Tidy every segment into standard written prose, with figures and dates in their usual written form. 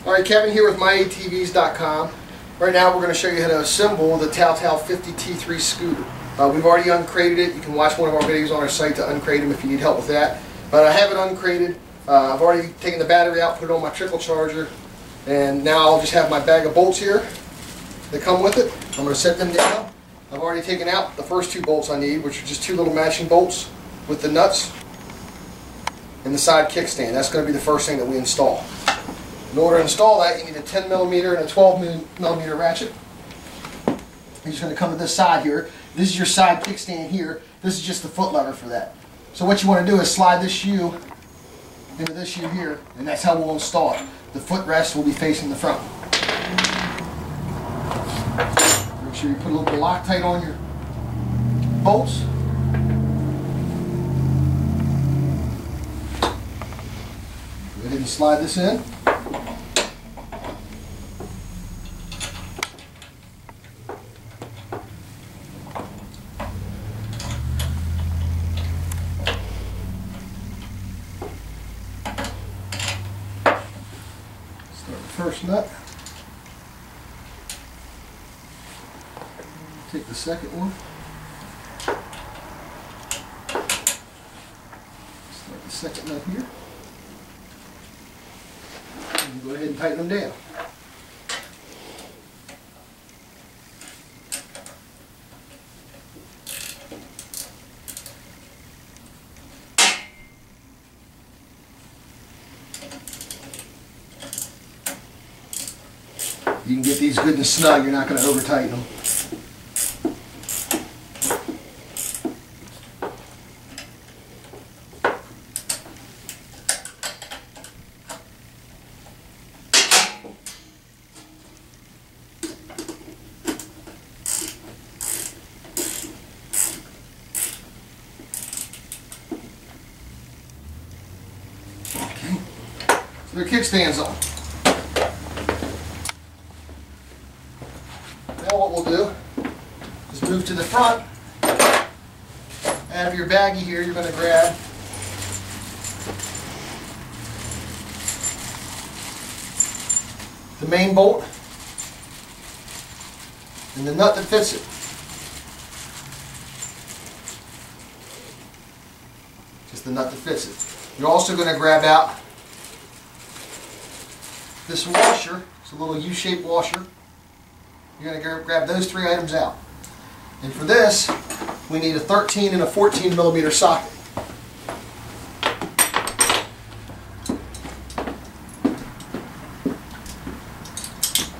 Alright, Kevin here with myatvs.com. Right now we're going to show you how to assemble the Tao Tao 50T3 scooter. We've already uncrated it. You can watch one of our videos on our site to uncrate them if you need help with that. But I have it uncrated. I've already taken the battery out, put it on my trickle charger, and now I'll just have my bag of bolts here that come with it. I'm going to set them down. I've already taken out the first two bolts I need, which are just two little matching bolts with the nuts and the side kickstand. That's going to be the first thing that we install. In order to install that, you need a 10mm and a 12mm ratchet. You're just going to come to this side here. This is your side kickstand here. This is just the foot lever for that. So what you want to do is slide this U into this U here, and that's how we'll install it. The footrest will be facing the front. Make sure you put a little bit of Loctite on your bolts. Go ahead and slide this in. Start the first nut. Take the second one. Start the second nut here. And go ahead and tighten them down. You can get these good and snug, you're not going to over tighten them. Okay, so their kickstands on. Now what we'll do is move to the front. Out of your baggie here, you're going to grab the main bolt and the nut that fits it. Just the nut that fits it. You're also going to grab out this washer. It's a little U-shaped washer. You're going to grab those three items out. And for this, we need a 13 and a 14mm socket.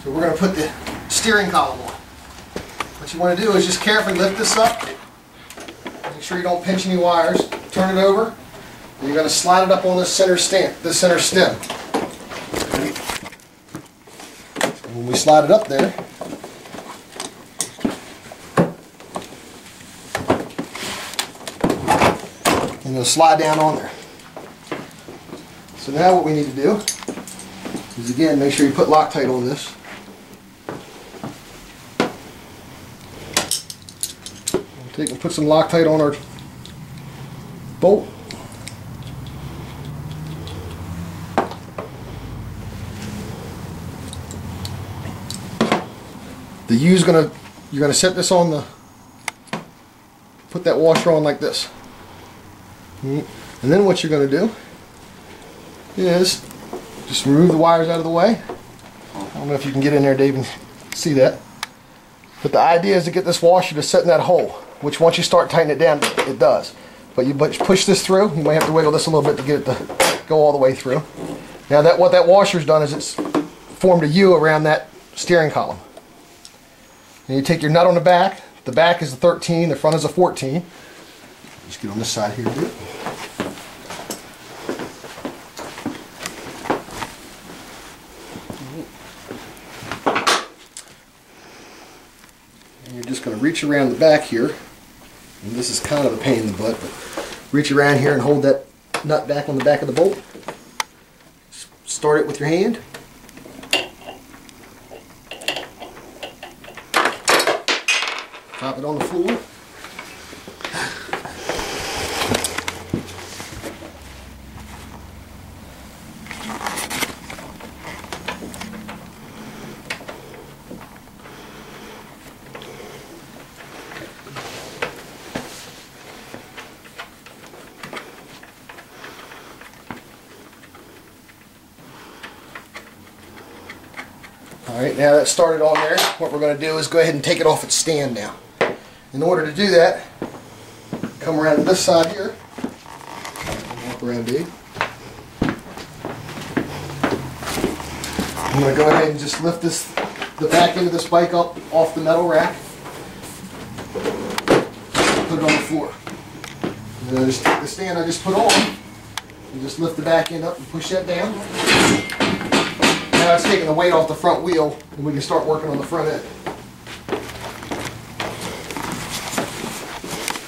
So we're going to put the steering column on. What you want to do is just carefully lift this up. Make sure you don't pinch any wires. Turn it over. And you're going to slide it up on this center stem. When we slide it up there, and it'll slide down on there. So now what we need to do is, again, make sure you put Loctite on this. We'll take and put some Loctite on our bolt. The U's you're gonna set this on the, put that washer on like this. And then what you're going to do is just remove the wires out of the way. I don't know if you can get in there, Dave, and see that. But the idea is to get this washer to set in that hole, which once you start tightening it down, it does. But you push this through. You might have to wiggle this a little bit to get it to go all the way through. Now what that washer's done is it's formed a U around that steering column. And you take your nut on the back. The back is a 13, the front is a 14. Just get on this side here, dude. And you're just going to reach around the back here. And this is kind of a pain in the butt, but reach around here and hold that nut back on the back of the bolt. Start it with your hand. Drop it on the floor. Alright, now that's started on there, what we're going to do is go ahead and take it off its stand now. In order to do that, come around to this side here. Walk around, dude. I'm going to go ahead and just lift the back end of this bike up off the metal rack. Put it on the floor. And then just take the stand I just put on and just lift the back end up and push that down. Now it's taking the weight off the front wheel and we can start working on the front end.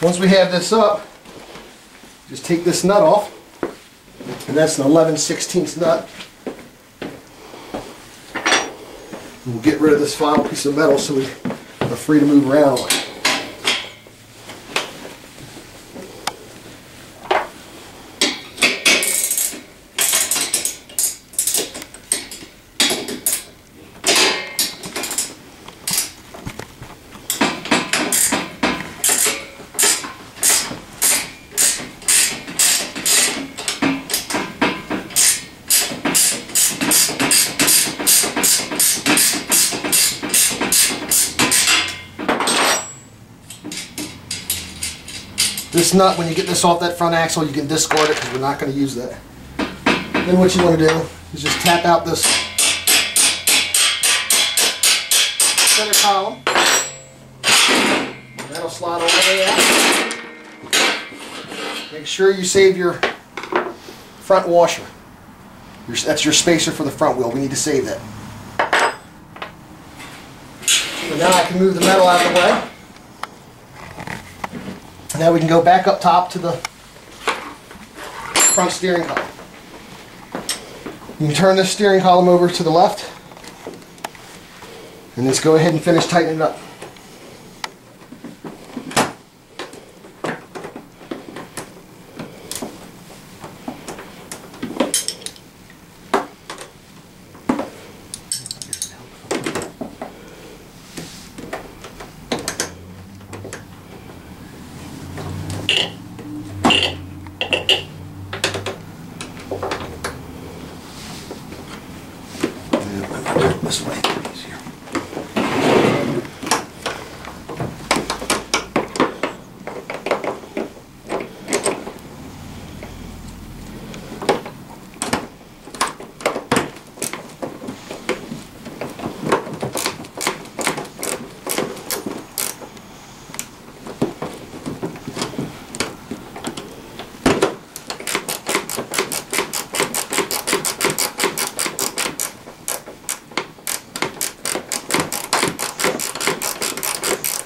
Once we have this up, just take this nut off, and that's an 11/16 nut. And we'll get rid of this final piece of metal so we are free to move around on it. This nut, when you get this off that front axle, you can discard it because we're not going to use that. Then what you want to do is just tap out this center column. And that'll slide all the way out. Make sure you save your front washer. That's your spacer for the front wheel. We need to save that. So now I can move the metal out of the way. Now we can go back up top to the front steering column. You can turn this steering column over to the left and let's go ahead and finish tightening it up. This way, easier.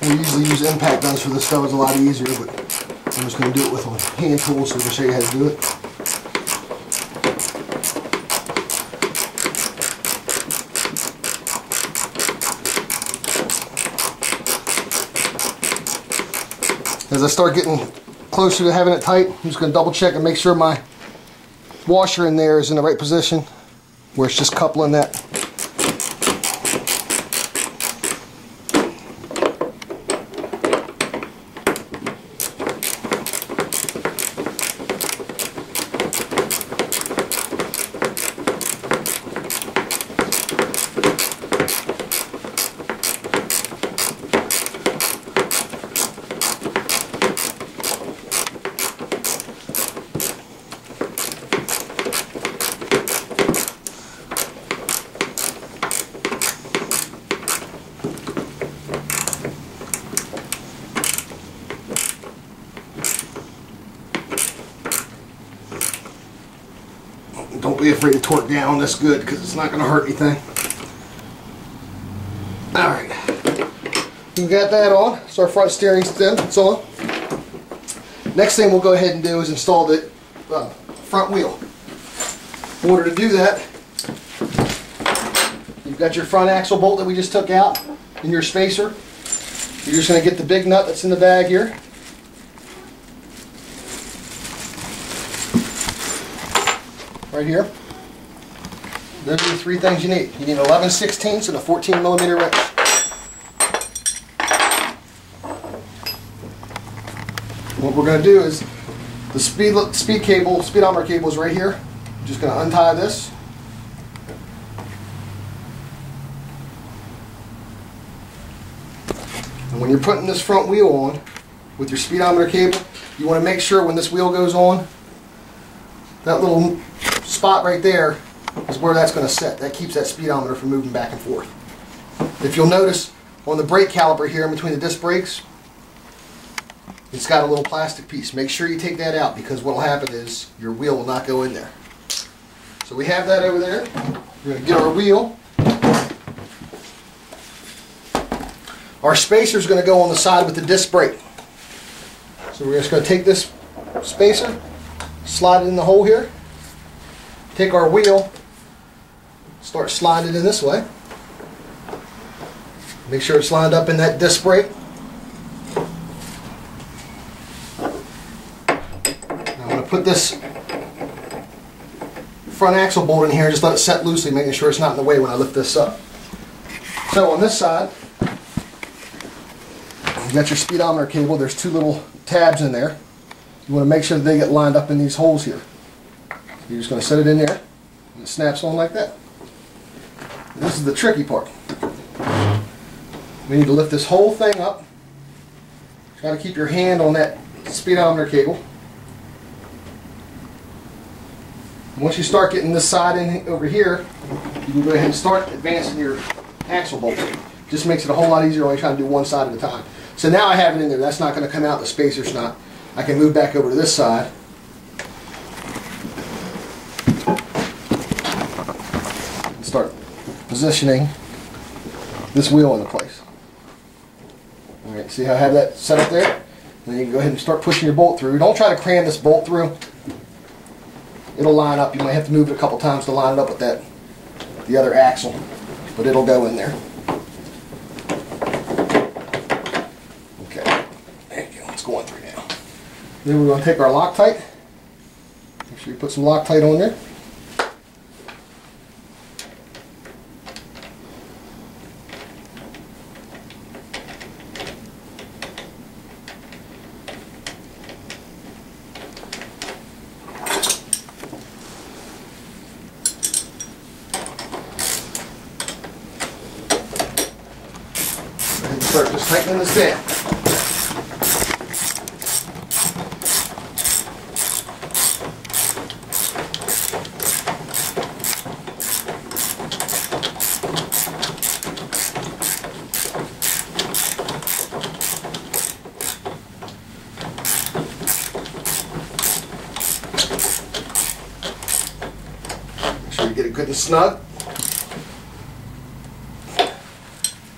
We usually use impact guns for this stuff. It's a lot easier, but I'm just going to do it with a hand tool so I can show you how to do it. As I start getting closer to having it tight, I'm just going to double check and make sure my washer in there is in the right position where it's just coupling that. Don't be afraid to torque down. That's good because it's not going to hurt anything. Alright. We got that on. So our front steering stem, it's on. Next thing we'll go ahead and do is install the front wheel. In order to do that, you've got your front axle bolt that we just took out and your spacer. You're just going to get the big nut that's in the bag here. Right here. Those are the three things you need. You need an 11/16 and a 14mm wrench. What we're going to do is the speedometer cable is right here. I'm just going to untie this. And when you're putting this front wheel on with your speedometer cable, you want to make sure when this wheel goes on, that little spot right there is where that's going to set. That keeps that speedometer from moving back and forth. If you'll notice on the brake caliper here in between the disc brakes, it's got a little plastic piece. Make sure you take that out, because what will happen is your wheel will not go in there. So we have that over there. We're going to get our wheel. Our spacer is going to go on the side with the disc brake. So we're just going to take this spacer, slide it in the hole here, take our wheel, start sliding it in this way. Make sure it's lined up in that disc brake. I'm going to put this front axle bolt in here and just let it set loosely, making sure it's not in the way when I lift this up. So on this side, you got your speedometer cable. There's two little tabs in there. You want to make sure that they get lined up in these holes here. You're just going to set it in there, and it snaps on like that. This is the tricky part. We need to lift this whole thing up. Try to keep your hand on that speedometer cable. Once you start getting this side in over here, you can go ahead and start advancing your axle bolt. Just makes it a whole lot easier when you're trying to do one side at a time. So now I have it in there. That's not going to come out. The spacer's not. I can move back over to this side. And start positioning this wheel into place. Alright, see how I have that set up there? Then you can go ahead and start pushing your bolt through. Don't try to cram this bolt through. It'll line up. You might have to move it a couple times to line it up with the other axle, but it'll go in there. Okay, there you go. It's going through now. Then we're going to take our Loctite. Make sure you put some Loctite on there. Start just tightening this down. Make sure you get it good and snug.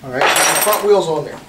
Alright, so the front wheel's on there.